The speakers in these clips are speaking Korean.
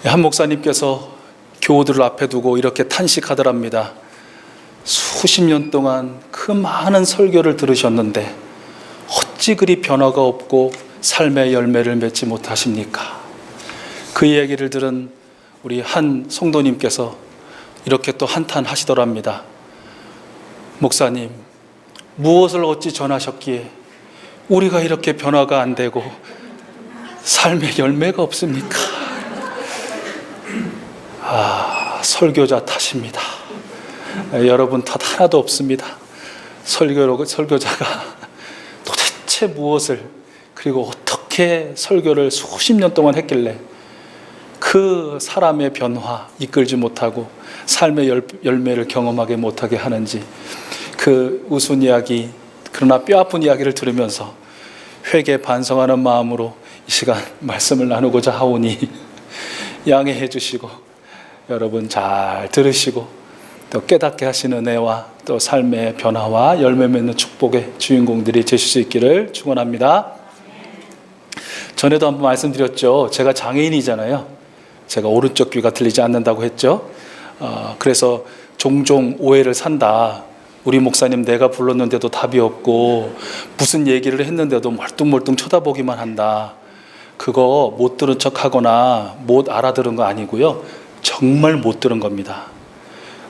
한 목사님께서 교우들을 앞에 두고 이렇게 탄식하더랍니다. 수십 년 동안 그 많은 설교를 들으셨는데 어찌 그리 변화가 없고 삶의 열매를 맺지 못하십니까? 그 이야기를 들은 우리 한 성도님께서 이렇게 또 한탄하시더랍니다. 목사님, 무엇을 어찌 전하셨기에 우리가 이렇게 변화가 안 되고 삶의 열매가 없습니까? 설교자 탓입니다. 여러분 탓 하나도 없습니다. 설교자가 도대체 무엇을, 그리고 어떻게 설교를 수십 년 동안 했길래 그 사람의 변화 이끌지 못하고 삶의 열매를 경험하게 못하게 하는지, 그 우스운 이야기, 그러나 뼈아픈 이야기를 들으면서 회개 반성하는 마음으로 이 시간 말씀을 나누고자 하오니 양해해 주시고 여러분 잘 들으시고 또 깨닫게 하시는 은혜와 또 삶의 변화와 열매 맺는 축복의 주인공들이 되실 수 있기를 축원합니다. 전에도 한번 말씀드렸죠. 제가 장애인이잖아요. 제가 오른쪽 귀가 들리지 않는다고 했죠. 그래서 종종 오해를 산다. 우리 목사님 내가 불렀는데도 답이 없고 무슨 얘기를 했는데도 멀뚱멀뚱 쳐다보기만 한다. 그거 못 들은 척하거나 못 알아들은 거 아니고요. 정말 못 들은 겁니다.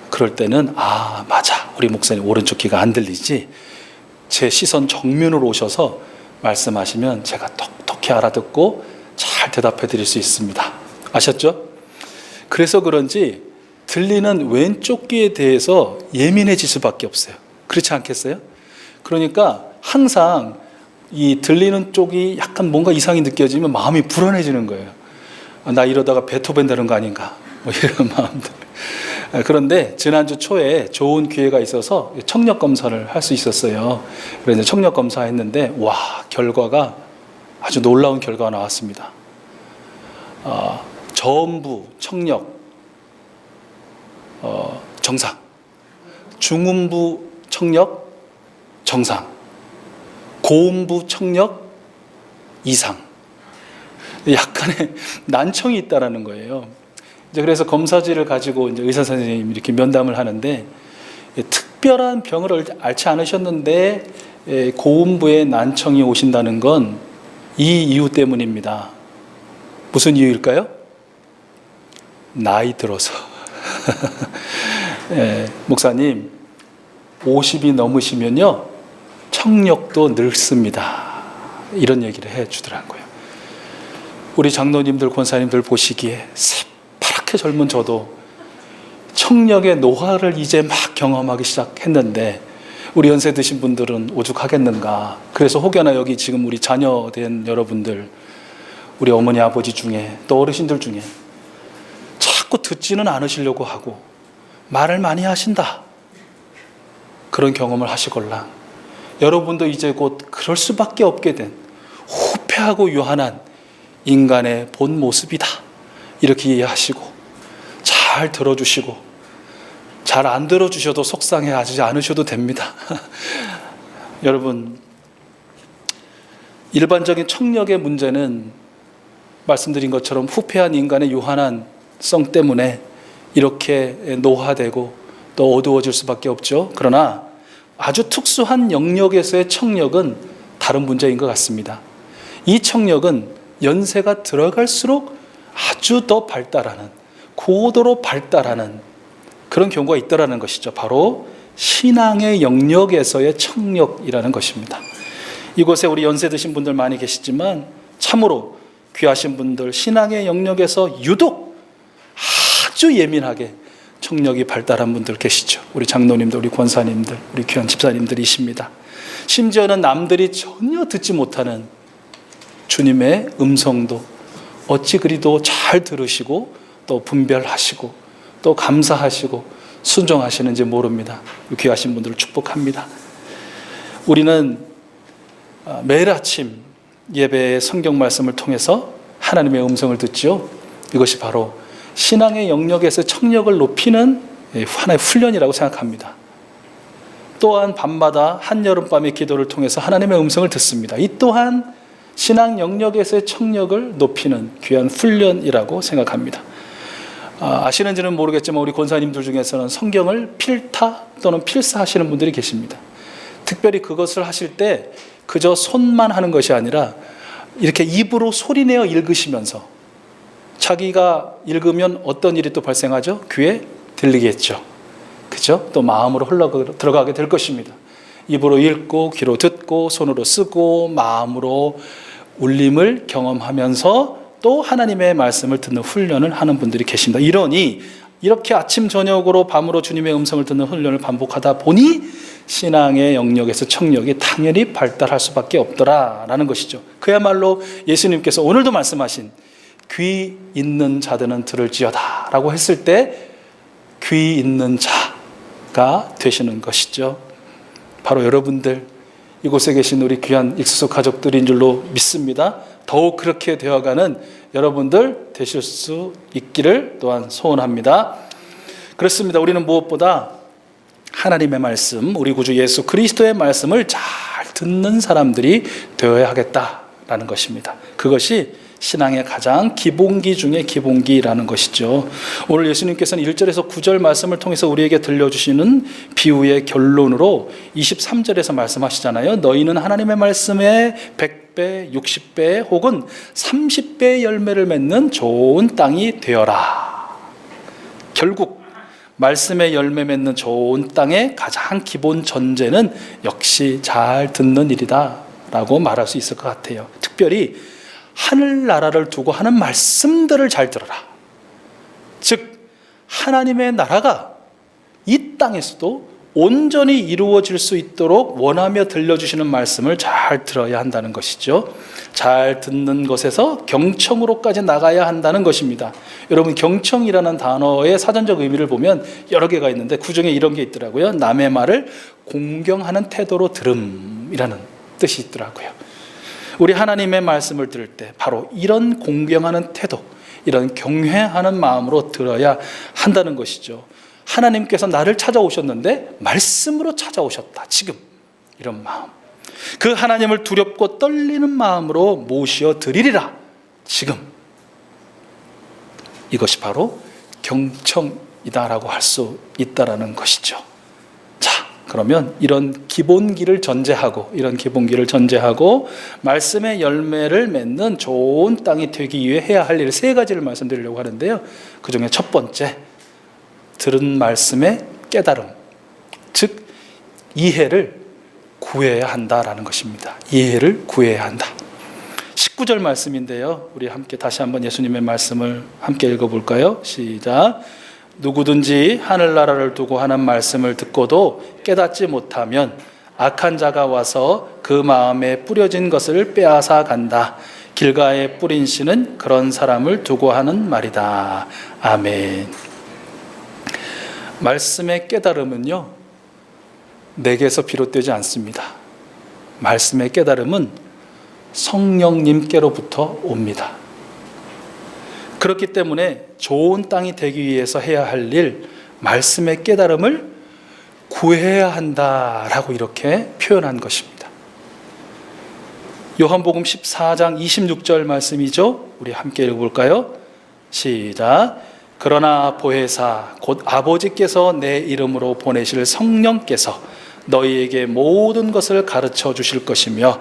그럴 때는 맞아, 우리 목사님 오른쪽 귀가 안 들리지. 제 시선 정면으로 오셔서 말씀하시면 제가 똑똑히 알아듣고 잘 대답해 드릴 수 있습니다. 아셨죠? 그래서 그런지 들리는 왼쪽 귀에 대해서 예민해질 수밖에 없어요. 그렇지 않겠어요? 그러니까 항상 이 들리는 쪽이 약간 뭔가 이상이 느껴지면 마음이 불안해지는 거예요. 나 이러다가 베토벤 되는 거 아닌가, 뭐 이런 마음들. 그런데 지난주 초에 좋은 기회가 있어서 청력 검사를 할 수 있었어요. 그래서 청력 검사했는데 결과가 아주 놀라운 결과가 나왔습니다. 저음부 청력 정상, 중음부 청력 정상, 고음부 청력 이상. 약간의 난청이 있다라는 거예요. 그래서 검사지를 가지고 이제 의사 선생님이 이렇게 면담을 하는데, 특별한 병을 앓지 않으셨는데 고음부에 난청이 오신다는 건 이 이유 때문입니다. 무슨 이유일까요? 나이 들어서. 목사님 50이 넘으시면요 청력도 늙습니다. 이런 얘기를 해 주더라고요. 우리 장로님들, 권사님들 보시기에 새파랗게 젊은 저도 청력의 노화를 이제 막 경험하기 시작했는데 우리 연세 드신 분들은 오죽하겠는가. 그래서 혹여나 여기 지금 우리 자녀된 여러분들, 우리 어머니 아버지 중에 또 어르신들 중에 자꾸 듣지는 않으시려고 하고 말을 많이 하신다, 그런 경험을 하시걸랑 여러분도 이제 곧 그럴 수밖에 없게 된 후패하고 유한한 인간의 본 모습이다, 이렇게 이해하시고 잘 들어주시고, 잘 안 들어주셔도 속상해하지 않으셔도 됩니다. 여러분, 일반적인 청력의 문제는 말씀드린 것처럼 후패한 인간의 유한한 성 때문에 이렇게 노화되고 또 어두워질 수밖에 없죠. 그러나 아주 특수한 영역에서의 청력은 다른 문제인 것 같습니다. 이 청력은 연세가 들어갈수록 아주 더 발달하는, 고도로 발달하는 그런 경우가 있다라는 것이죠. 바로 신앙의 영역에서의 청력이라는 것입니다. 이곳에 우리 연세 드신 분들 많이 계시지만 참으로 귀하신 분들, 신앙의 영역에서 유독 아주 예민하게 청력이 발달한 분들 계시죠. 우리 장로님들, 우리 권사님들, 우리 귀한 집사님들이십니다. 심지어는 남들이 전혀 듣지 못하는 주님의 음성도 어찌 그리도 잘 들으시고 또 분별하시고 또 감사하시고 순종하시는지 모릅니다. 귀하신 분들을 축복합니다. 우리는 매일 아침 예배의 성경 말씀을 통해서 하나님의 음성을 듣죠. 이것이 바로 신앙의 영역에서 청력을 높이는 하나의 훈련이라고 생각합니다. 또한 밤마다 한여름밤의 기도를 통해서 하나님의 음성을 듣습니다. 이 또한 신앙 영역에서의 청력을 높이는 귀한 훈련이라고 생각합니다. 아시는지는 모르겠지만 우리 권사님들 중에서는 성경을 필타 또는 필사하시는 분들이 계십니다. 특별히 그것을 하실 때 그저 손만 하는 것이 아니라 이렇게 입으로 소리내어 읽으시면서 자기가 읽으면 어떤 일이 또 발생하죠? 귀에 들리겠죠. 그죠? 또 마음으로 흘러 들어가게 될 것입니다. 입으로 읽고 귀로 듣고 손으로 쓰고 마음으로 울림을 경험하면서 또 하나님의 말씀을 듣는 훈련을 하는 분들이 계십니다. 이러니 이렇게 아침 저녁으로 밤으로 주님의 음성을 듣는 훈련을 반복하다 보니 신앙의 영역에서 청력이 당연히 발달할 수밖에 없더라라는 것이죠. 그야말로 예수님께서 오늘도 말씀하신 귀 있는 자들은 들을지어다 라고 했을 때 귀 있는 자가 되시는 것이죠. 바로 여러분들, 이곳에 계신 우리 귀한 익수수 가족들인 줄로 믿습니다. 더욱 그렇게 되어가는 여러분들 되실 수 있기를 또한 소원합니다. 그렇습니다. 우리는 무엇보다 하나님의 말씀, 우리 구주 예수 그리스도의 말씀을 잘 듣는 사람들이 되어야 하겠다라는 것입니다. 그것이 신앙의 가장 기본기 중에 기본기라는 것이죠. 오늘 예수님께서는 1절에서 9절 말씀을 통해서 우리에게 들려주시는 비유의 결론으로 23절에서 말씀하시잖아요. 너희는 하나님의 말씀에 100배, 60배 혹은 30배의 열매를 맺는 좋은 땅이 되어라. 결국 말씀의 열매 맺는 좋은 땅의 가장 기본 전제는 역시 잘 듣는 일이다 라고 말할 수 있을 것 같아요. 특별히 하늘나라를 두고 하는 말씀들을 잘 들어라. 즉 하나님의 나라가 이 땅에서도 온전히 이루어질 수 있도록 원하며 들려주시는 말씀을 잘 들어야 한다는 것이죠. 잘 듣는 것에서 경청으로까지 나가야 한다는 것입니다. 여러분, 경청이라는 단어의 사전적 의미를 보면 여러 개가 있는데 그중에 이런 게 있더라고요. 남의 말을 공경하는 태도로 들음이라는 뜻이 있더라고요. 우리 하나님의 말씀을 들을 때 바로 이런 공경하는 태도, 이런 경외하는 마음으로 들어야 한다는 것이죠. 하나님께서 나를 찾아오셨는데 말씀으로 찾아오셨다. 지금 이런 마음, 그 하나님을 두렵고 떨리는 마음으로 모시어 드리리라. 지금 이것이 바로 경청이다라고 할 수 있다라는 것이죠. 그러면 이런 기본기를 전제하고 말씀의 열매를 맺는 좋은 땅이 되기 위해 해야 할 일 3가지를 말씀드리려고 하는데요. 그 중에 첫 번째, 들은 말씀의 깨달음, 즉 이해를 구해야 한다라는 것입니다. 이해를 구해야 한다. 19절 말씀인데요. 우리 함께 다시 한번 예수님의 말씀을 함께 읽어볼까요? 시작. 누구든지 하늘나라를 두고 하는 말씀을 듣고도 깨닫지 못하면 악한 자가 와서 그 마음에 뿌려진 것을 빼앗아 간다. 길가에 뿌린 씨는 그런 사람을 두고 하는 말이다. 아멘. 말씀의 깨달음은요, 내게서 비롯되지 않습니다. 말씀의 깨달음은 성령님께로부터 옵니다. 그렇기 때문에 좋은 땅이 되기 위해서 해야 할 일, 말씀의 깨달음을 구해야 한다라고 이렇게 표현한 것입니다. 요한복음 14장 26절 말씀이죠. 우리 함께 읽어볼까요? 시작. 그러나 보혜사 곧 아버지께서 내 이름으로 보내실 성령께서 너희에게 모든 것을 가르쳐 주실 것이며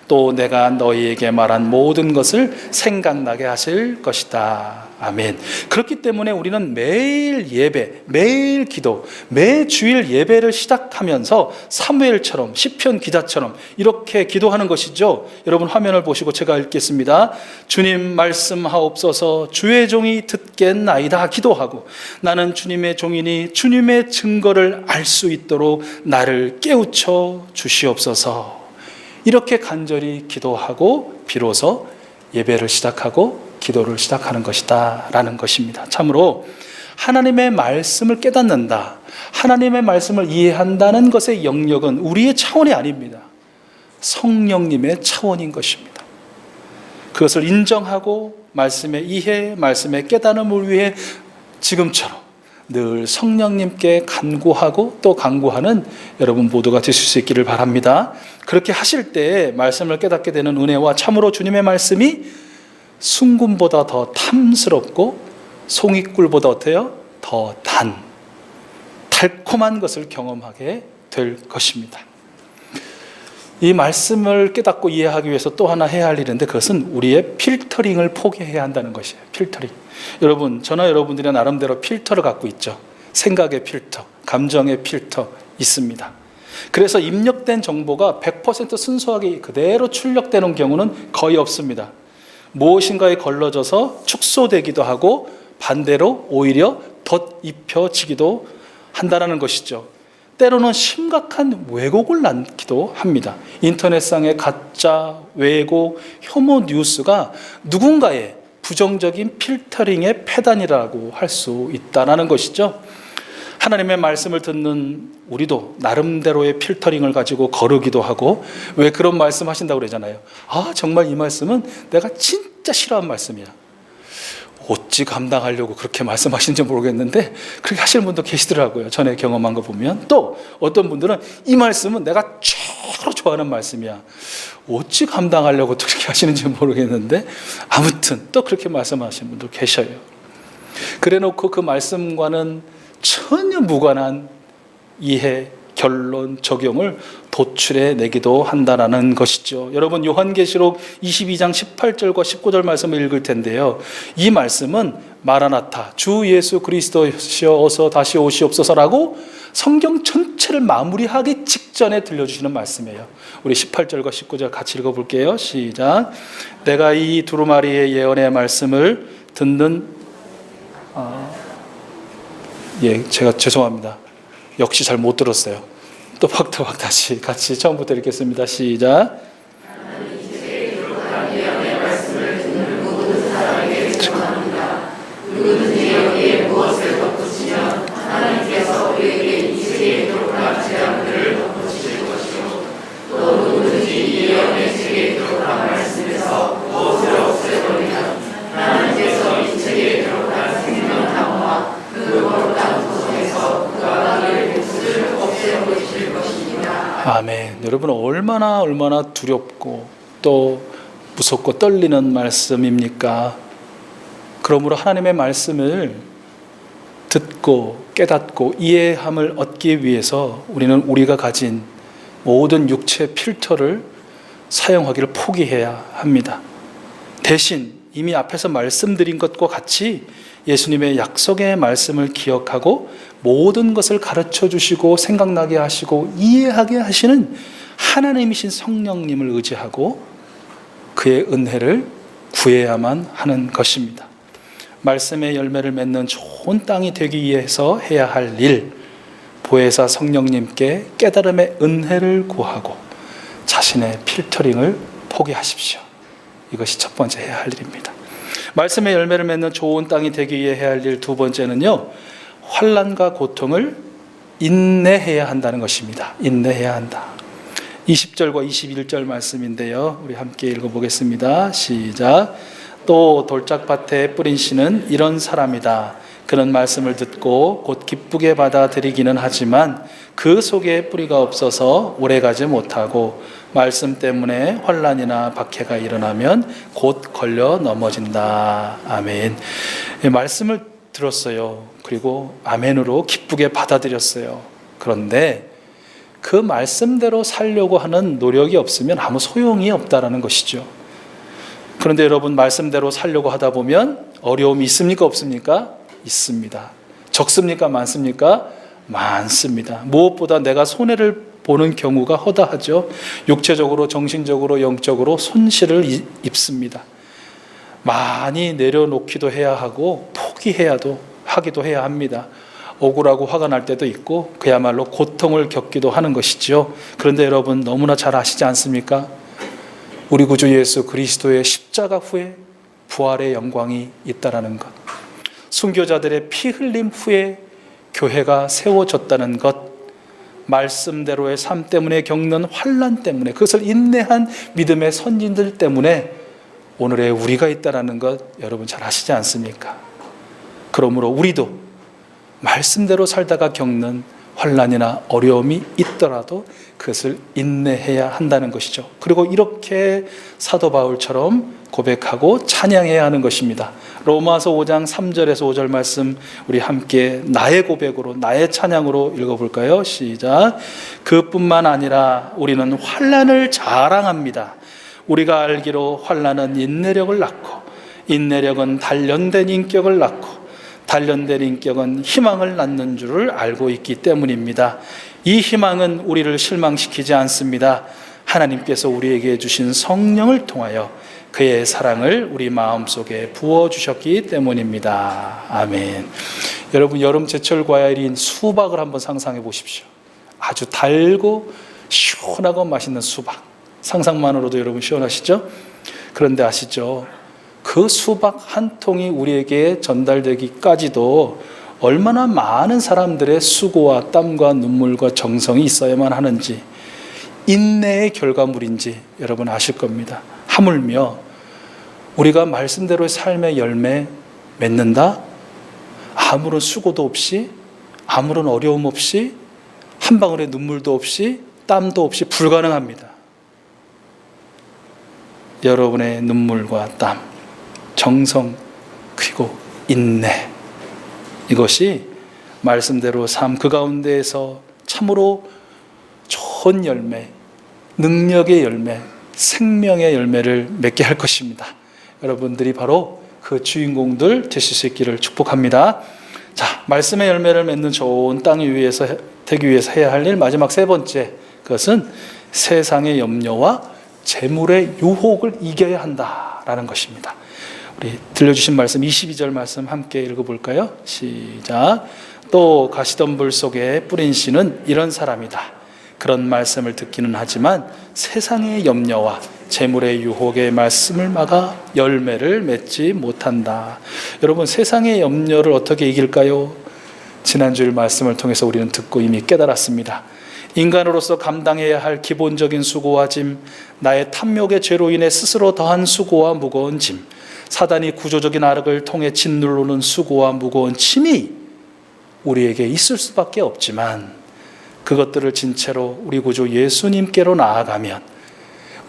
또 내가 너희에게 말한 모든 것을 생각나게 하실 것이다. 아멘. 그렇기 때문에 우리는 매일 예배, 매일 기도, 매 주일 예배를 시작하면서 사무엘처럼, 시편 기자처럼 이렇게 기도하는 것이죠. 여러분 화면을 보시고 제가 읽겠습니다. 주님 말씀하옵소서. 주의 종이 듣겠나이다 기도하고, 나는 주님의 종이니 주님의 증거를 알 수 있도록 나를 깨우쳐 주시옵소서. 이렇게 간절히 기도하고 비로소 예배를 시작하고 기도를 시작하는 것이다 라는 것입니다. 참으로 하나님의 말씀을 깨닫는다, 하나님의 말씀을 이해한다는 것의 영역은 우리의 차원이 아닙니다. 성령님의 차원인 것입니다. 그것을 인정하고 말씀의 이해, 말씀의 깨달음을 위해 지금처럼 늘 성령님께 간구하고 또 간구하는 여러분 모두가 되실 수 있기를 바랍니다. 그렇게 하실 때 말씀을 깨닫게 되는 은혜와 참으로 주님의 말씀이 순금보다 더 탐스럽고 송이꿀보다 어때요? 더 달콤한 것을 경험하게 될 것입니다. 이 말씀을 깨닫고 이해하기 위해서 또 하나 해야 할 일인데, 그것은 우리의 필터링을 포기해야 한다는 것이에요. 필터링. 여러분, 저나 여러분들이 나름대로 필터를 갖고 있죠. 생각의 필터, 감정의 필터 있습니다. 그래서 입력된 정보가 100% 순수하게 그대로 출력되는 경우는 거의 없습니다. 무엇인가에 걸러져서 축소되기도 하고 반대로 오히려 덧입혀지기도 한다는 것이죠. 때로는 심각한 왜곡을 낳기도 합니다. 인터넷상의 가짜, 왜곡, 혐오 뉴스가 누군가의 부정적인 필터링의 패단이라고 할 수 있다는 것이죠. 하나님의 말씀을 듣는 우리도 나름대로의 필터링을 가지고 거르기도 하고, 왜 그런 말씀 하신다고 그러잖아요. 정말 이 말씀은 내가 진짜 싫어하는 말씀이야. 어찌 감당하려고 그렇게 말씀하시는지 모르겠는데 그렇게 하시는 분도 계시더라고요. 전에 경험한 거 보면. 또 어떤 분들은 이 말씀은 내가 최고로 좋아하는 말씀이야. 어찌 감당하려고 그렇게 하시는지 모르겠는데 아무튼 또 그렇게 말씀하시는 분도 계셔요. 그래 놓고 그 말씀과는 전혀 무관한 이해, 결론, 적용을 도출해 내기도 한다는 것이죠. 여러분, 요한계시록 22장 18절과 19절 말씀을 읽을 텐데요. 이 말씀은 마라나타, 주 예수 그리스도시여 어서 다시 오시옵소서라고 성경 전체를 마무리하기 직전에 들려주시는 말씀이에요. 우리 18절과 19절 같이 읽어볼게요. 시작. 내가 이 두루마리의 예언의 말씀을 듣는 제가 죄송합니다. 역시 잘 못 들었어요. 또 박터박 다시 같이 처음부터 읽겠습니다. 시작. 누구든지 여기에 무엇을 덧붙이면 하나님께서 우리에게 이 세계에 들어간 재앙들을 덧붙이실 것이요, 또 누구든지 이 예언의 세계에 들어간 말씀에서 무엇을 없애버리면 하나님께서 이 세계에 들어간 생명나무와 그 거룩한 도성에서 그가 그의 목숨을 없애버리실 것입니다. 아멘. 여러분, 얼마나 두렵고 또 무섭고 떨리는 말씀입니까? 그러므로 하나님의 말씀을 듣고 깨닫고 이해함을 얻기 위해서 우리는 우리가 가진 모든 육체 필터를 사용하기를 포기해야 합니다. 대신 이미 앞에서 말씀드린 것과 같이 예수님의 약속의 말씀을 기억하고 모든 것을 가르쳐 주시고 생각나게 하시고 이해하게 하시는 하나님이신 성령님을 의지하고 그의 은혜를 구해야만 하는 것입니다. 말씀의 열매를 맺는 좋은 땅이 되기 위해서 해야 할 일, 보혜사 성령님께 깨달음의 은혜를 구하고 자신의 필터링을 포기하십시오. 이것이 첫 번째 해야 할 일입니다. 말씀의 열매를 맺는 좋은 땅이 되기 위해 해야 할 일 두 번째는요, 환난과 고통을 인내해야 한다는 것입니다. 인내해야 한다. 20절과 21절 말씀인데요, 우리 함께 읽어보겠습니다. 시작. 또 돌짝밭에 뿌린 씨는 이런 사람이다. 그는 말씀을 듣고 곧 기쁘게 받아들이기는 하지만 그 속에 뿌리가 없어서 오래가지 못하고 말씀 때문에 환난이나 박해가 일어나면 곧 걸려 넘어진다. 아멘. 말씀을 들었어요. 그리고 아멘으로 기쁘게 받아들였어요. 그런데 그 말씀대로 살려고 하는 노력이 없으면 아무 소용이 없다는 것이죠. 그런데 여러분, 말씀대로 살려고 하다 보면 어려움이 있습니까? 없습니까? 있습니다. 적습니까? 많습니까? 많습니다. 무엇보다 내가 손해를 보는 경우가 허다하죠. 육체적으로, 정신적으로, 영적으로 손실을 입습니다. 많이 내려놓기도 해야 하고 하기도 해야 합니다. 억울하고 화가 날 때도 있고 그야말로 고통을 겪기도 하는 것이죠. 그런데 여러분, 너무나 잘 아시지 않습니까? 우리 구주 예수 그리스도의 십자가 후에 부활의 영광이 있다라는 것, 순교자들의 피 흘림 후에 교회가 세워졌다는 것, 말씀대로의 삶 때문에 겪는 환난 때문에, 그것을 인내한 믿음의 선진들 때문에 오늘의 우리가 있다라는 것 여러분 잘 아시지 않습니까? 그러므로 우리도 말씀대로 살다가 겪는 환난이나 어려움이 있더라도 그것을 인내해야 한다는 것이죠. 그리고 이렇게 사도 바울처럼 고백하고 찬양해야 하는 것입니다. 로마서 5장 3절에서 5절 말씀 우리 함께 나의 고백으로 나의 찬양으로 읽어볼까요? 시작. 그뿐만 아니라 우리는 환난을 자랑합니다. 우리가 알기로 환난은 인내력을 낳고 인내력은 단련된 인격을 낳고 단련된 인격은 희망을 낳는 줄을 알고 있기 때문입니다. 이 희망은 우리를 실망시키지 않습니다. 하나님께서 우리에게 주신 성령을 통하여 그의 사랑을 우리 마음속에 부어주셨기 때문입니다. 아멘. 여러분, 여름 제철 과일인 수박을 한번 상상해 보십시오. 아주 달고 시원하고 맛있는 수박. 상상만으로도 여러분 시원하시죠? 그런데 아시죠? 그 수박 한 통이 우리에게 전달되기까지도 얼마나 많은 사람들의 수고와 땀과 눈물과 정성이 있어야만 하는지, 인내의 결과물인지 여러분 아실 겁니다. 하물며 우리가 말씀대로의 삶의 열매 맺는다? 아무런 수고도 없이, 아무런 어려움 없이, 한 방울의 눈물도 없이, 땀도 없이 불가능합니다. 여러분의 눈물과 땀, 정성, 그리고 인내, 이것이 말씀대로 삶 그 가운데에서 참으로 좋은 열매, 능력의 열매, 생명의 열매를 맺게 할 것입니다. 여러분들이 바로 그 주인공들 되실 수 있기를 축복합니다. 자, 말씀의 열매를 맺는 좋은 땅 위에서 되기 위해서 해야 할 일, 마지막 세 번째, 그것은 세상의 염려와 재물의 유혹을 이겨야 한다라는 것입니다. 우리 들려주신 말씀 22절 말씀 함께 읽어볼까요? 시작. 또 가시덤불 속에 뿌린 씨는 이런 사람이다. 그런 말씀을 듣기는 하지만 세상의 염려와 재물의 유혹의 말씀을 막아 열매를 맺지 못한다. 여러분, 세상의 염려를 어떻게 이길까요? 지난주일 말씀을 통해서 우리는 듣고 이미 깨달았습니다. 인간으로서 감당해야 할 기본적인 수고와 짐, 나의 탐욕의 죄로 인해 스스로 더한 수고와 무거운 짐, 사단이 구조적인 악을 통해 짓누르는 수고와 무거운 짐이 우리에게 있을 수밖에 없지만, 그것들을 진 채로 우리 구주 예수님께로 나아가면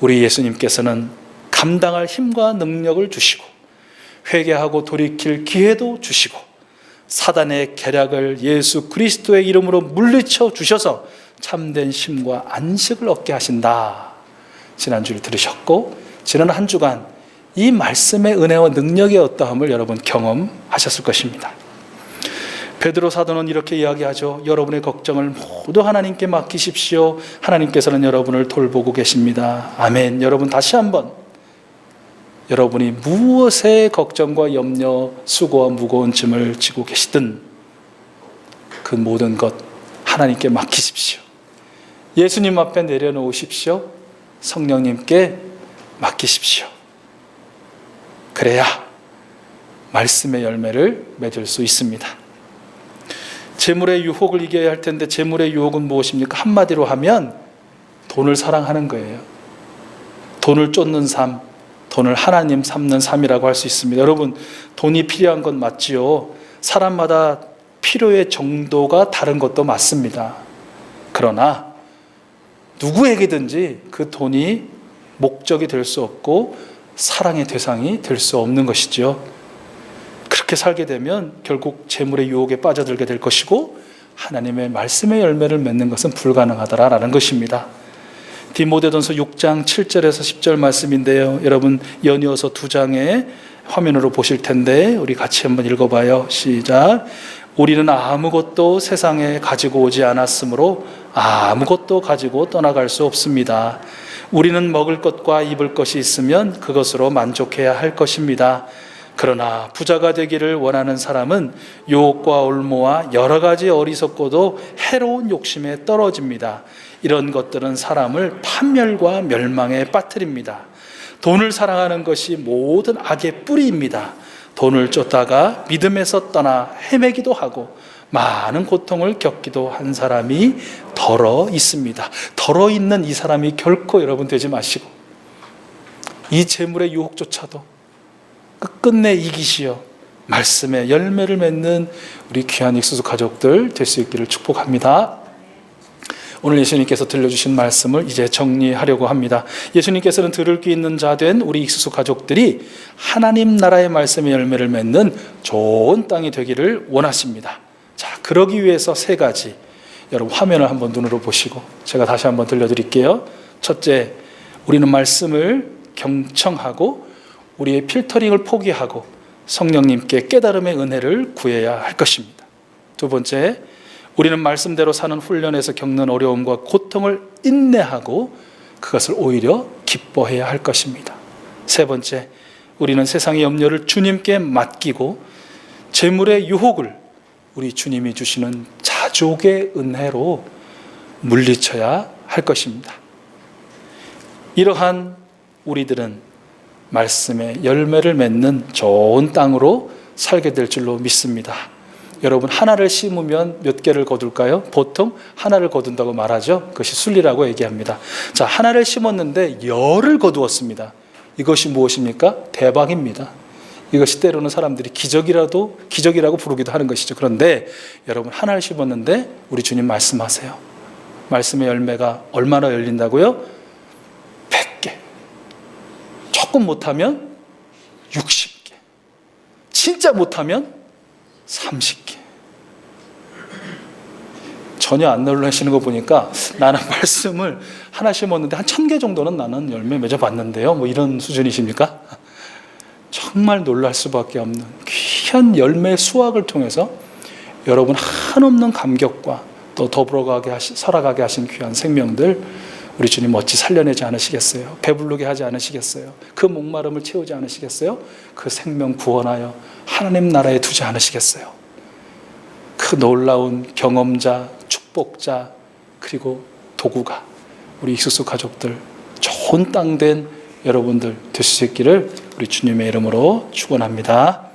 우리 예수님께서는 감당할 힘과 능력을 주시고 회개하고 돌이킬 기회도 주시고 사단의 계략을 예수 그리스도의 이름으로 물리쳐 주셔서 참된 쉼과 안식을 얻게 하신다. 지난주를 들으셨고 지난 한 주간 이 말씀의 은혜와 능력의 어떠함을 여러분 경험하셨을 것입니다. 베드로 사도는 이렇게 이야기하죠. 여러분의 걱정을 모두 하나님께 맡기십시오. 하나님께서는 여러분을 돌보고 계십니다. 아멘. 여러분, 다시 한번 여러분이 무엇에 걱정과 염려, 수고와 무거운 짐을 지고 계시든 그 모든 것 하나님께 맡기십시오. 예수님 앞에 내려놓으십시오. 성령님께 맡기십시오. 그래야 말씀의 열매를 맺을 수 있습니다. 재물의 유혹을 이겨야 할 텐데 재물의 유혹은 무엇입니까? 한마디로 하면 돈을 사랑하는 거예요. 돈을 쫓는 삶, 돈을 하나님 삼는 삶이라고 할 수 있습니다. 여러분, 돈이 필요한 건 맞지요. 사람마다 필요의 정도가 다른 것도 맞습니다. 그러나 누구에게든지 그 돈이 목적이 될 수 없고 사랑의 대상이 될 수 없는 것이죠. 그렇게 살게 되면 결국 재물의 유혹에 빠져들게 될 것이고 하나님의 말씀의 열매를 맺는 것은 불가능하다라는 것입니다. 디모데전서 6장 7절에서 10절 말씀인데요. 여러분, 연이어서 두 장의 화면으로 보실 텐데 우리 같이 한번 읽어봐요. 시작. 우리는 아무것도 세상에 가지고 오지 않았으므로 아무것도 가지고 떠나갈 수 없습니다. 우리는 먹을 것과 입을 것이 있으면 그것으로 만족해야 할 것입니다. 그러나 부자가 되기를 원하는 사람은 유혹과 올무와 여러 가지 어리석고도 해로운 욕심에 떨어집니다. 이런 것들은 사람을 판멸과 멸망에 빠뜨립니다. 돈을 사랑하는 것이 모든 악의 뿌리입니다. 돈을 쫓다가 믿음에서 떠나 헤매기도 하고 많은 고통을 겪기도 한 사람이 덜어 있습니다. 덜어 있는 이 사람이 결코 여러분 되지 마시고 이 재물의 유혹조차도 끝내 이기시어 말씀의 열매를 맺는 우리 귀한 익수수 가족들 될 수 있기를 축복합니다. 오늘 예수님께서 들려주신 말씀을 이제 정리하려고 합니다. 예수님께서는 들을 귀 있는 자 된 우리 익수수 가족들이 하나님 나라의 말씀의 열매를 맺는 좋은 땅이 되기를 원하십니다. 자, 그러기 위해서 세 가지, 여러분 화면을 한번 눈으로 보시고 제가 다시 한번 들려드릴게요. 첫째, 우리는 말씀을 경청하고 우리의 필터링을 포기하고 성령님께 깨달음의 은혜를 구해야 할 것입니다. 두 번째, 우리는 말씀대로 사는 훈련에서 겪는 어려움과 고통을 인내하고 그것을 오히려 기뻐해야 할 것입니다. 세 번째, 우리는 세상의 염려를 주님께 맡기고 재물의 유혹을 우리 주님이 주시는 자족의 은혜로 물리쳐야 할 것입니다. 이러한 우리들은 말씀의 열매를 맺는 좋은 땅으로 살게 될 줄로 믿습니다. 여러분, 하나를 심으면 몇 개를 거둘까요? 보통 하나를 거둔다고 말하죠. 그것이 순리라고 얘기합니다. 자, 하나를 심었는데 열을 거두었습니다. 이것이 무엇입니까? 대박입니다. 이것이 때로는 사람들이 기적이라고 부르기도 하는 것이죠. 그런데 여러분, 하나를 심었는데 우리 주님 말씀하세요. 말씀의 열매가 얼마나 열린다고요? 100개. 조금 못하면 60개. 진짜 못하면 30개. 전혀 안 놀라시는 거 보니까 나는 말씀을 하나 심었는데 한 1000개 정도는 나는 열매 맺어봤는데요. 뭐 이런 수준이십니까? 정말 놀랄 수밖에 없는 귀한 열매 수확을 통해서 여러분 한없는 감격과 또 더불어가게 살아가게 하신 귀한 생명들 우리 주님 어찌 살려내지 않으시겠어요? 배부르게 하지 않으시겠어요? 그 목마름을 채우지 않으시겠어요? 그 생명 구원하여 하나님 나라에 두지 않으시겠어요? 그 놀라운 경험자, 축복자, 그리고 도구가 우리 익수수 가족들, 좋은 땅 된 여러분들 될 수 있기를 우리 주님의 이름으로 축원합니다.